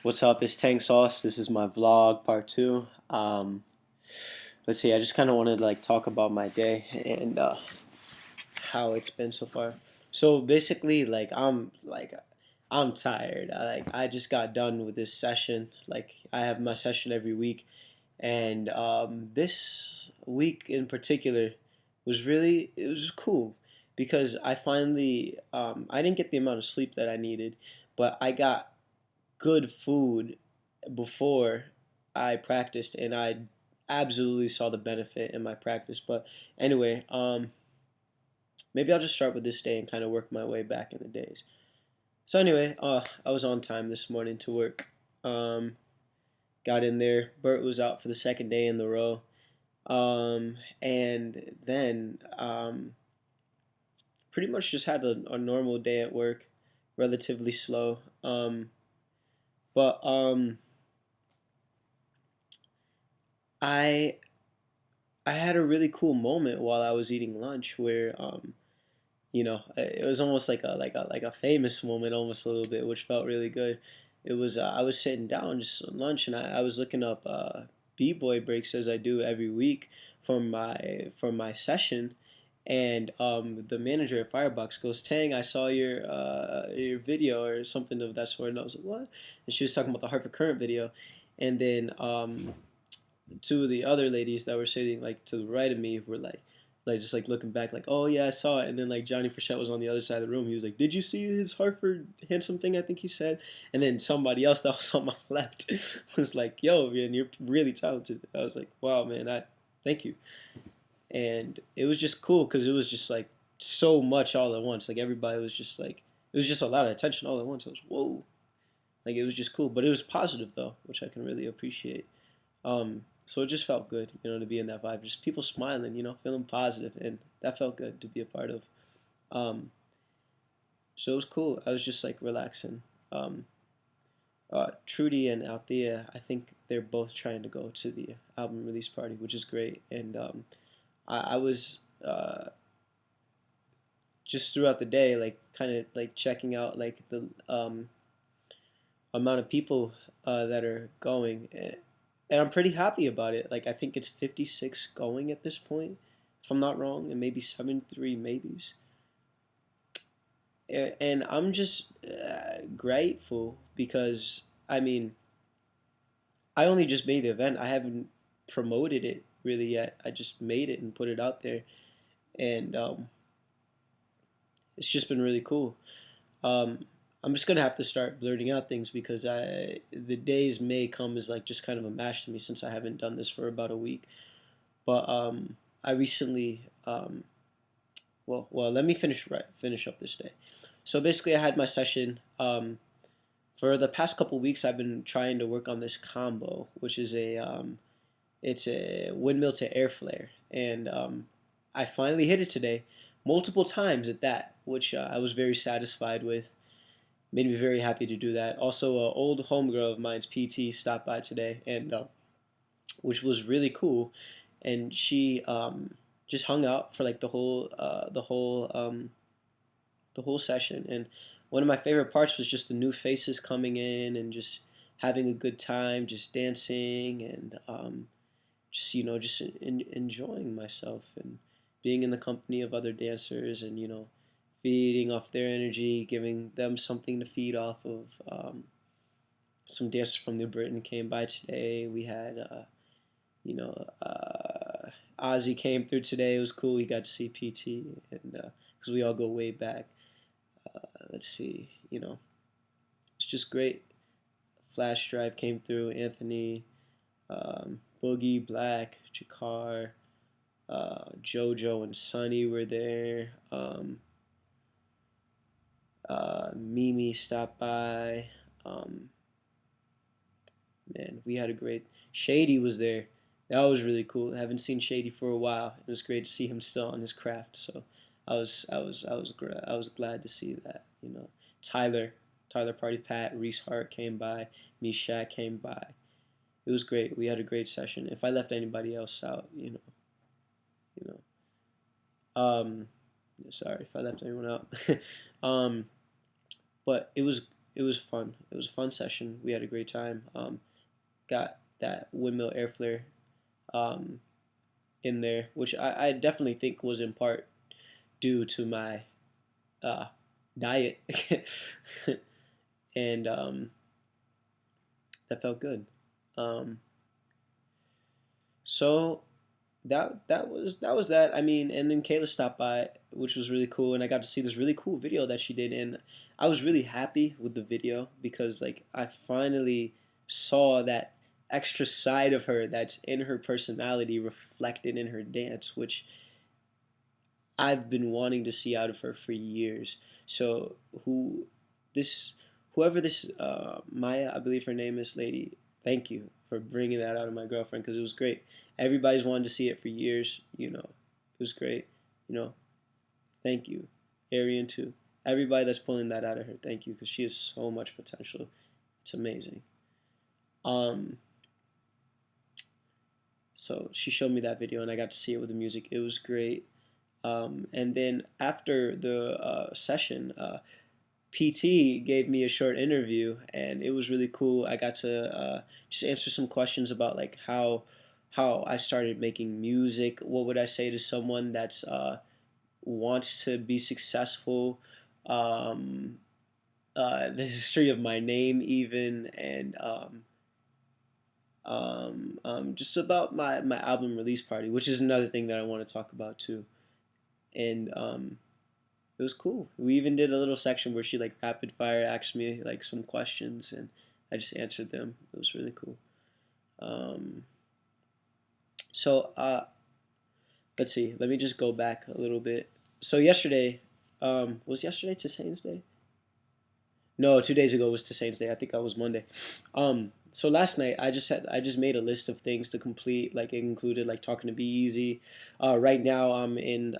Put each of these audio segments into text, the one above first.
What's up? It's Tang Sauce. This is my vlog part two. Let's see. I just kind of wanted to talk about my day and how it's been so far. So basically, I'm tired. I just got done with this session. Like I have my session every week, and this week in particular it was cool because I didn't get the amount of sleep that I needed, but I got good food before I practiced, and I absolutely saw the benefit in my practice. But anyway, maybe I'll just start with this day and kind of work my way back in the days. So anyway, I was on time this morning to work. Um, got in there. Bert was out for the second day in the row. And then pretty much just had a normal day at work, relatively slow. But I I had a really cool moment while I was eating lunch where it was almost like a famous moment, almost a little bit, which felt really good. It was I was sitting down just on lunch, and I was looking up b-boy breaks as I do every week for my session. And the manager at Firebox goes, "Tang, I saw your video or something of that sort." And I was like, "What?" And she was talking about the Harper Current video. And then two of the other ladies that were sitting like to the right of me were like just like looking back like, "Oh yeah, I saw it." And then like Johnny Frechette was on the other side of the room. He was like, "Did you see his Hartford handsome thing?" I think he said. And then somebody else that was on my left was like, "Yo, man, you're really talented." I was like, "Wow, man, I thank you." And it was just cool because it was just like so much all at once. Like everybody was just like it was just a lot of attention all at once. I was whoa, like it was just cool, but it was positive though, which I can really appreciate. So it just felt good, to be in that vibe. Just people smiling, feeling positive, and that felt good to be a part of. Um, so it was cool. I was just like relaxing. Um, Trudy and Althea, I think they're both trying to go to the album release party, which is great. And I was just throughout the day, like kind of like checking out like the amount of people that are going, and I'm pretty happy about it. Like I think it's 56 going at this point, if I'm not wrong, and maybe 73 maybes. And I'm just grateful because I mean I only just made the event. I haven't promoted it really yet. I just made it and put it out there, and it's just been really cool. Um, I'm just gonna have to start blurting out things because the days may come as like just kind of a mash to me since I haven't done this for about a week. But I recently let me finish up this day. So basically, I had my session. For the past couple weeks, I've been trying to work on this combo, which is it's a windmill to air flare, and I finally hit it today, multiple times at that, which I was very satisfied with. Made me very happy to do that. Also, an old homegirl of mine's PT stopped by today, and which was really cool, and she just hung out for like the whole session. And one of my favorite parts was just the new faces coming in and just having a good time, just dancing and just enjoying myself and being in the company of other dancers and feeding off their energy, giving them something to feed off of. Some dancers from New Britain came by today. We had you know Ozzy came through today. It was cool. He got to see PT and because we all go way back. Let's see, it's just great. Flash Drive came through. Anthony, Boogie, Black, Jakar, JoJo, and Sunny were there. Mimi stopped by. Um, Man, we had a great. Shady was there. That was really cool. I haven't seen Shady for a while. It was great to see him still on his craft. So I was glad to see that. Tyler, Tyler Party Pat, Reese Hart came by. Mishak came by. It was great. We had a great session. If I left anybody else out, you sorry if I left anyone out. um, but it was it was fun. It was a fun session. We had a great time. Got that windmill air flare um, in there, which I definitely think was in part due to my uh, diet, and that felt good. Um, so that was that. I mean, and then Kayla stopped by, which was really cool, and I got to see this really cool video that she did, and I was really happy with the video because like I finally saw that extra side of her that's in her personality reflected in her dance, which I've been wanting to see out of her for years. So this whoever this Maya, I believe her name is, lady, thank you for bringing that out of my girlfriend because it was great. Everybody's wanted to see it for years. It was great. You know, thank you, Arian too. Everybody that's pulling that out of her, thank you because she has so much potential. It's amazing. Um, so she showed me that video and I got to see it with the music. It was great. And then after the session, PT gave me a short interview, and it was really cool. I got to just answer some questions about like how I started making music. What would I say to someone that's wants to be successful? Um, the history of my name, even, and just about my album release party, which is another thing that I want to talk about too. And it was cool. We even did a little section where she like rapid fire asked me like some questions, and I just answered them. It was really cool. Um, so let's see. Let me just go back a little bit. So yesterday, was yesterday Saint's Day? No, 2 days ago was Saint's Day. I think that was Monday. So last night I just made a list of things to complete. Like it included like talking to Be Easy. Right now I'm in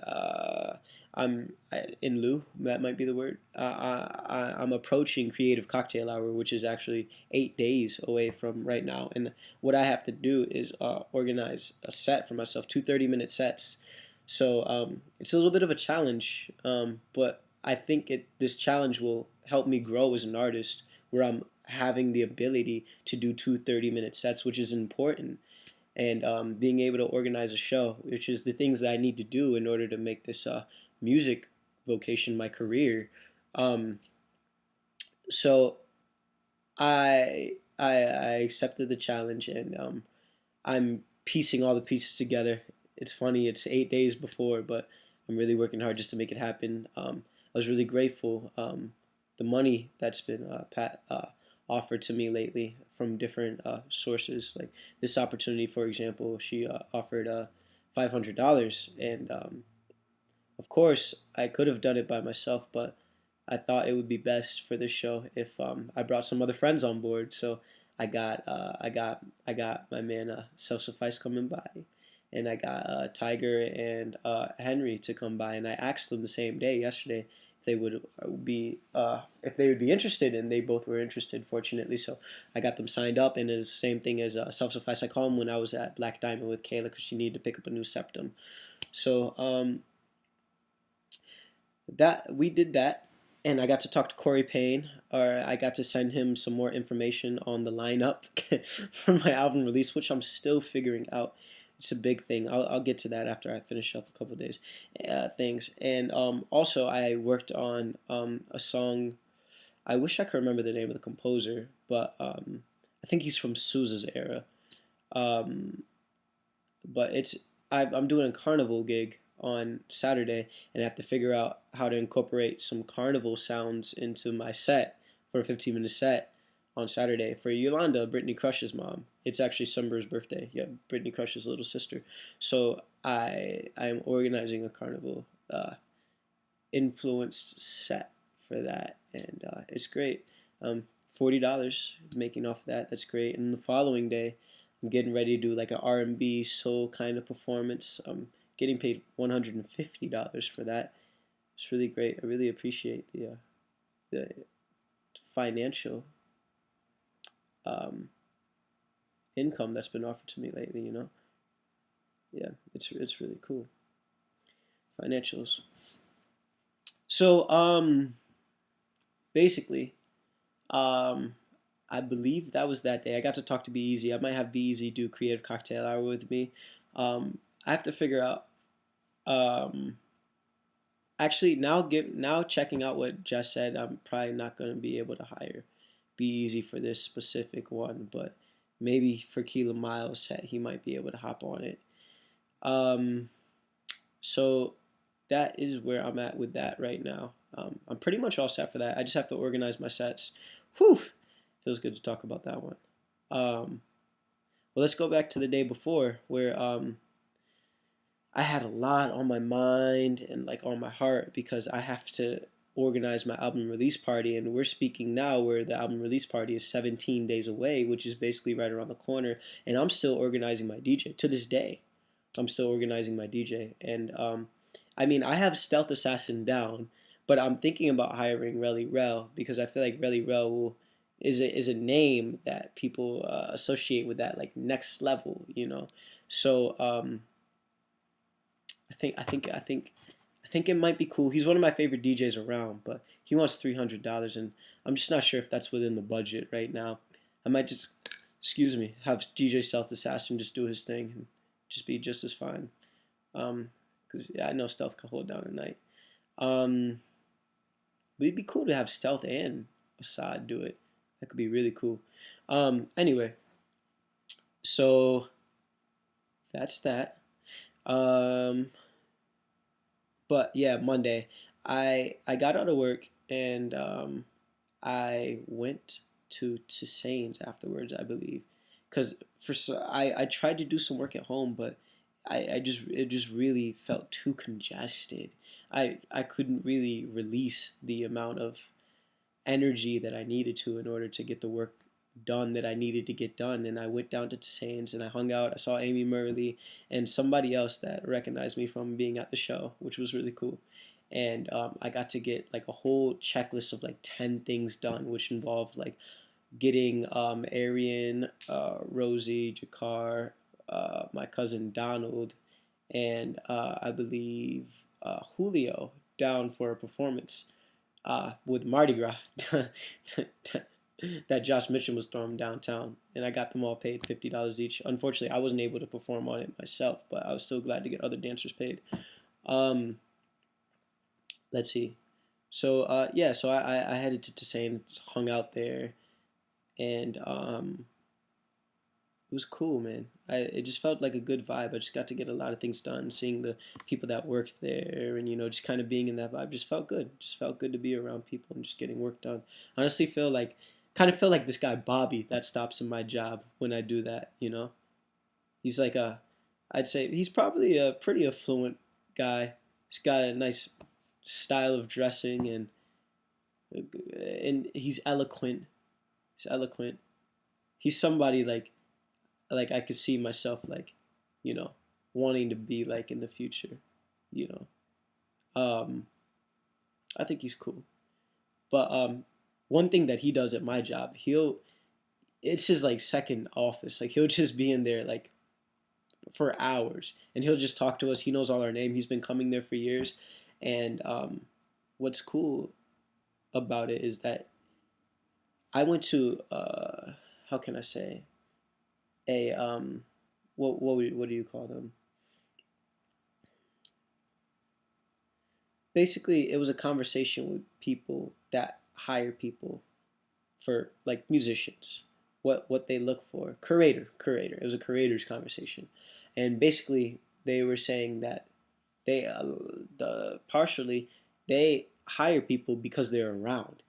lieu. That might be the word. I'm approaching Creative Cocktail Hour, which is actually 8 days away from right now. And what I have to do is organize a set for myself, two 30-minute sets. So it's a little bit of a challenge, but I think this challenge will help me grow as an artist, where I'm having the ability to do two 30-minute sets, which is important, and being able to organize a show, which is the things that I need to do in order to make this music vocation my career. Um, so I accepted the challenge, and I'm piecing all the pieces together. It's funny, it's 8 days before, but I'm really working hard just to make it happen. I was really grateful. The money that's been offered to me lately from different sources, like this opportunity, for example, she offered $500, and of course I could have done it by myself, but I thought it would be best for this show if I brought some other friends on board. So I got my man Self Suffice coming by, and I got Tiger and Henry to come by, and I asked them the same day yesterday if they would be interested, and they both were interested, fortunately. So I got them signed up, and it's the same thing as Self Suffice. I called them when I was at Black Diamond with Kayla because she needed to pick up a new septum. So that we did that, and I got to talk to Corey Payne, or I got to send him some more information on the lineup for my album release, which I'm still figuring out. It's a big thing. I'll get to that after I finish up a couple of days things. And also I worked on a song. I wish I could remember the name of the composer, but I think he's from Sousa's era. Um, but I'm doing a carnival gig on Saturday, and I have to figure out how to incorporate some carnival sounds into my set for a 15-minute set on Saturday for Yolanda, Brittany Crush's mom. It's actually Summer's birthday. Yeah, Brittany Crush's little sister. So I am organizing a carnival influenced set for that, and it's great. $40 making off that. That's great. And the following day, I'm getting ready to do like an R&B soul kind of performance. I'm getting paid $150 for that. It's really great. I really appreciate the financial um, income that's been offered to me lately. Yeah, it's really cool. Financials. So basically, Um, I believe that was that day. I got to talk to Be Easy. I might have Be Easy do creative cocktail hour with me. I have to figure out. Um, Actually, now checking out what Jess said, I'm probably not going to be able to hire Be Easy for this specific one, but maybe for Keelan Miles' set, he might be able to hop on it. Um, so that is where I'm at with that right now. I'm pretty much all set for that. I just have to organize my sets. Whew, feels good to talk about that one. Well, let's go back to the day before where I had a lot on my mind and like on my heart because I have to organize my album release party, and we're speaking now where the album release party is 17 days away, which is basically right around the corner, and I'm still organizing my DJ to this day. I'm still organizing my DJ, and I mean I have Stealth Assassin down, but I'm thinking about hiring Relly Rel because I feel like Relly Rel will is a name that people associate with that like next level, you know. So I think it might be cool. He's one of my favorite DJs around, but he wants $300, and I'm just not sure if that's within the budget right now. I might just, excuse me, have DJ Stealth Assassin just do his thing and just be just as fine. Because yeah, I know Stealth can hold down a night. Um, but it'd be cool to have Stealth and Assad do it. That could be really cool. Anyway, so that's that. Um, but yeah, Monday, I got out of work and I went to Sane's afterwards, I believe, because I tried to do some work at home, but I just it just really felt too congested. I couldn't really release the amount of energy that I needed to in order to get the work done that I needed to get done. And I went down to Sane's and I hung out. I saw Amy Murley and somebody else that recognized me from being at the show, which was really cool. And I got to get like a whole checklist of like 10 things done, which involved like getting Arian, Rosie, Jakar, my cousin Donald, and I believe Julio down for a performance with Mardi Gras that Josh Mitchum was throwing downtown, and I got them all paid $50 each. Unfortunately, I wasn't able to perform on it myself, but I was still glad to get other dancers paid. Um, let's see. So yeah, so I headed to Toussaint, hung out there, and it was cool, man. It just felt like a good vibe. I just got to get a lot of things done, seeing the people that worked there, and just kind of being in that vibe. Just felt good. Just felt good to be around people and just getting work done. Honestly, kind of feel like this guy Bobby that stops in my job when I do that. He's like I'd say he's probably a pretty affluent guy. He's got a nice style of dressing, and he's eloquent. He's eloquent. He's somebody like I could see myself like, you know, wanting to be like in the future, you know. I think he's cool. But one thing that he does at my job, it's his like second office. Like he'll just be in there like for hours, and he'll just talk to us. He knows all our name. He's been coming there for years, and what's cool about it is that I went to how can I say a what do you call them? Basically, it was a conversation with people that hire people for like musicians, what they look for. Curator. It was a curator's conversation, and basically they were saying that they the partially they hire people because they're around,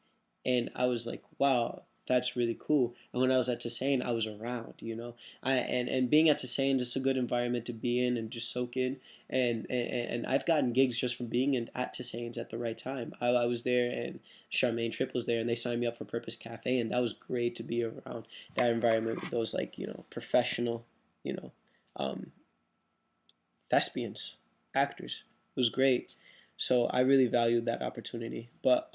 and I was like, wow, that's really cool. And when I was at Toussaint, I was around, and being at Toussaint is a good environment to be in and just soak in. And I've gotten gigs just from being at Toussaint's at the right time. I was there, and Charmaine Tripp was there, and they signed me up for Purpose Cafe, and that was great to be around that environment with those like professional, you know, um, thespians, actors. It was great. So I really valued that opportunity. But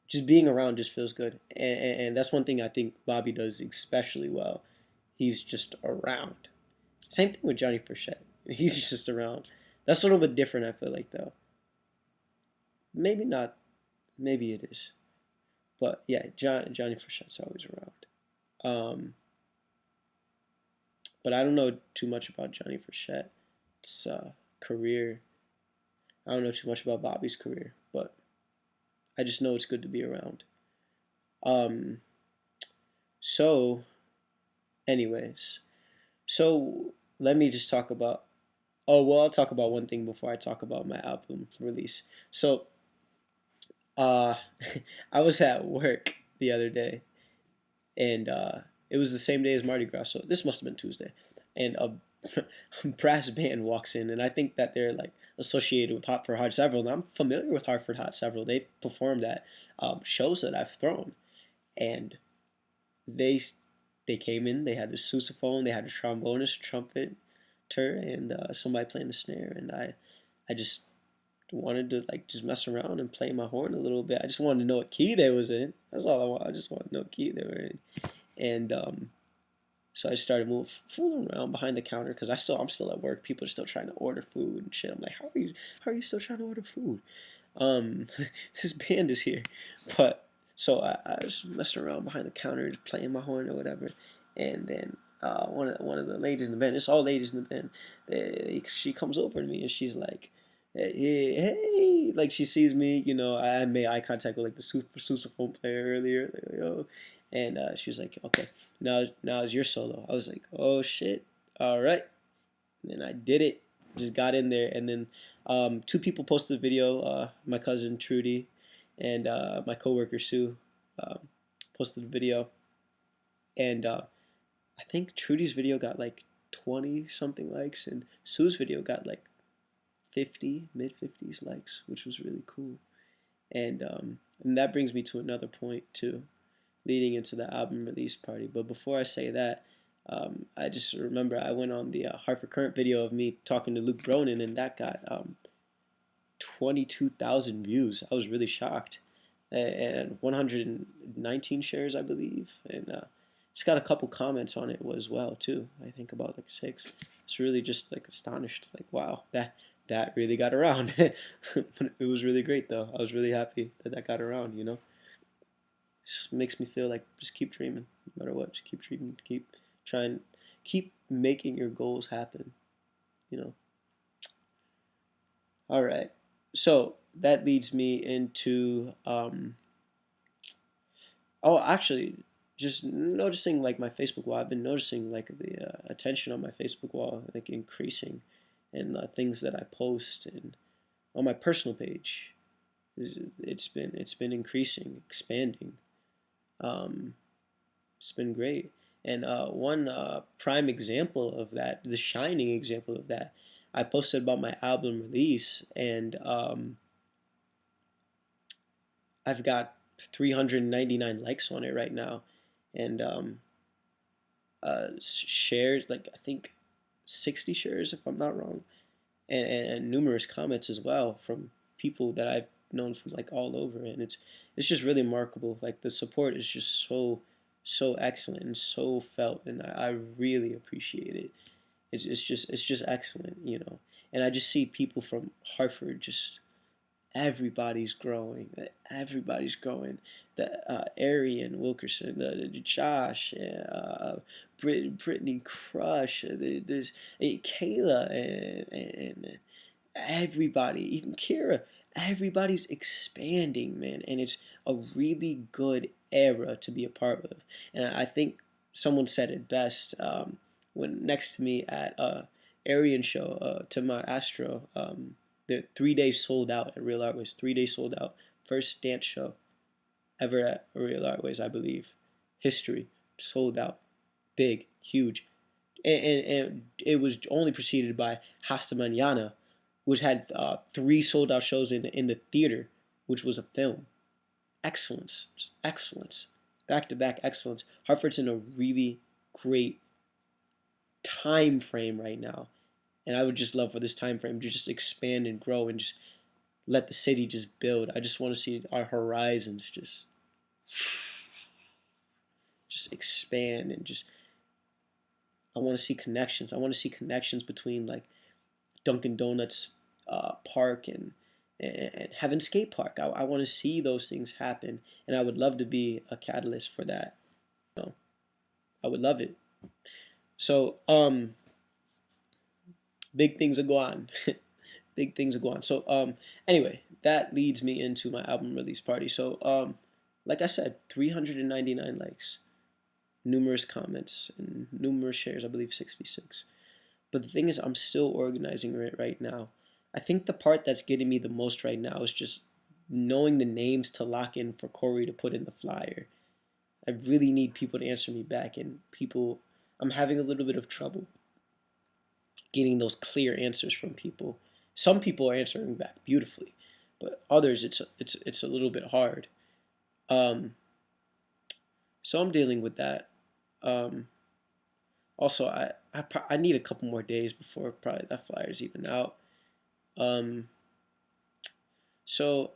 just being around just feels good, and that's one thing I think Bobby does especially well. He's just around. Same thing with Johnny Frechette. He's just around. That's a little bit different, I feel like, though. Maybe not. Maybe it is. But yeah, Johnny Frichette's always around. Um, but I don't know too much about Johnny Frichette's career. I don't know too much about Bobby's career, but I just know it's good to be around. Um, so, anyways, so let me just talk about. Oh well, I'll talk about one thing before I talk about my album release. So, uh, I was at work the other day, and it was the same day as Mardi Gras, so this must have been Tuesday, and a brass band walks in, and I think that they're like associated with Hartford Hot Several, and I'm familiar with Hartford Hot Several. They've performed at shows that I've thrown, and they they came in. They had the sousaphone, they had a trombonist, trumpeter, and somebody playing the snare, and I just wanted to like just mess around and play my horn a little bit. I just wanted to know what key they was in. That's all I want. I just wanted to know what key they were in, and so I started fooling around behind the counter because I'm still at work. People are still trying to order food and shit. I'm like, how are you still trying to order food? Um, this band is here, but so I was messing around behind the counter, playing my horn or whatever, and then one of the ladies in the band, it's all ladies in the band, she comes over to me and she's like, hey, like she sees me, I made eye contact with like the sousaphone player earlier, like, yo, and she was like, okay, now is your solo. I was like, oh shit, all right, and I did it. Just got in there, and then two people posted the video. My cousin Trudy and my coworker Sue um, posted the video, and I think Trudy's video got like 20 something likes, and Sue's video got like 50, mid 50s likes, which was really cool. And that brings me to another point too, leading into the album release party. But before I say that, I just remember I went on the Hartford Current video of me talking to Luke Bronin, and that got 22,000 views. I was really shocked, and 119 shares, I believe, and it's got a couple comments on it as well too. I think about like 6. It's really just like astonished, like wow, that really got around. But it was really great though. I was really happy that got around. Just makes me feel like just keep dreaming, no matter what. Just keep dreaming, keep trying, keep making your goals happen. You know. All right. So that leads me into oh, actually, just noticing like my Facebook wall. I've been noticing like the attention on my Facebook wall like increasing, and things that I post and on my personal page. It's been increasing, expanding. Um, It's been great. And one prime example of that, the shining example of that, I posted about my album release, and I've got 399 likes on it right now, and shares, like I think 60 shares if I'm not wrong, and numerous comments as well from people that I've known from like all over, and it's just really remarkable. Like the support is just so excellent and so felt, and I really appreciate it. It's just excellent. And I just see people from Hartford just everybody's growing. Everybody's growing. The Arian Wilkerson, the Josh, Brittany Crush, there's Kayla, and everybody, even Kira. Everybody's expanding, man, and it's a really good era to be a part of. And I think someone said it best when next to me at Arian show, Timot Astro. The 3 days sold out at Real Artways. 3 days sold out. First dance show ever at Real Artways, I believe. History. Sold out. Big. Huge. And it was only preceded by Hasta Mañana, which had 3 sold out shows in the theater, which was a film. Excellence. Just excellence. Back to back excellence. Hartford's in a really great time frame right now. And I would just love for this time frame to just expand and grow and just let the city just build. I just want to see our horizons just expand, and just I want to see connections. I want to see connections between like Dunkin' Donuts Park and having skate park. I want to see those things happen, and I would love to be a catalyst for that. You know, I would love it. So, big things are going on. Big things are going on. So, anyway, that leads me into my album release party. So, like I said, 399 likes, numerous comments, and numerous shares. I believe 66. But the thing is, I'm still organizing it right now. I think the part that's getting me the most right now is just knowing the names to lock in for Corey to put in the flyer. I really need people to answer me back, and people, I'm having a little bit of trouble getting those clear answers from people. Some people are answering back beautifully, but others it's a little bit hard. Um, so I'm dealing with that. Um, Also, I need a couple more days before probably that flyer's even out. Um, so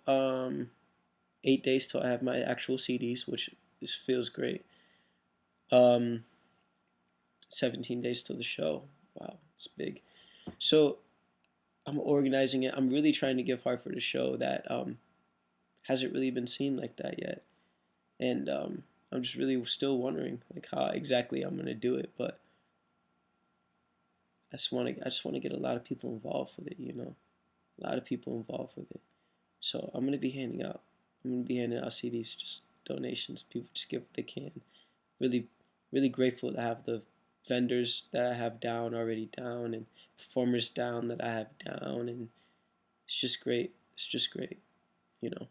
8 days till I have my actual CDs, which this feels great. Um, 17 days till the show. Wow, it's big. So I'm organizing it. I'm really trying to give Hartford a show that hasn't really been seen like that yet, and I'm just really still wondering like how exactly I'm gonna do it, but I just want to get a lot of people involved with it, a lot of people involved with it. So I'm gonna be handing out. I'm gonna be handing out CDs, just donations. People just give what they can. Really, really grateful to have the vendors that I have down already down, and performers down that I have down, and it's just great. It's just great.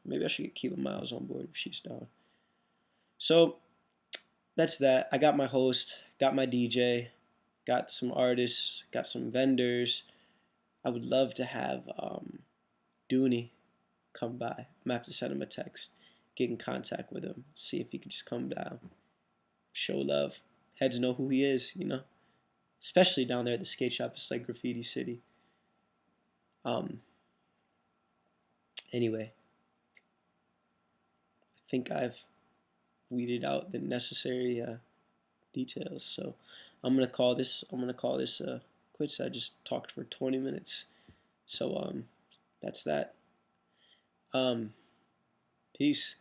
Maybe I should get Keela Miles on board if she's down. So that's that. I got my host, got my DJ, got some artists, got some vendors. I would love to have Dooney come by. I'm gonna have to send him a text, get in contact with him, see if he could just come down, show love. Heads know who he is. Especially down there at the skate shop. It's like Graffiti City. Um. Anyway, I think I've weeded out the necessary details. So I'm gonna call this. Quits. I just talked for 20 minutes. So that's that. Um. Peace.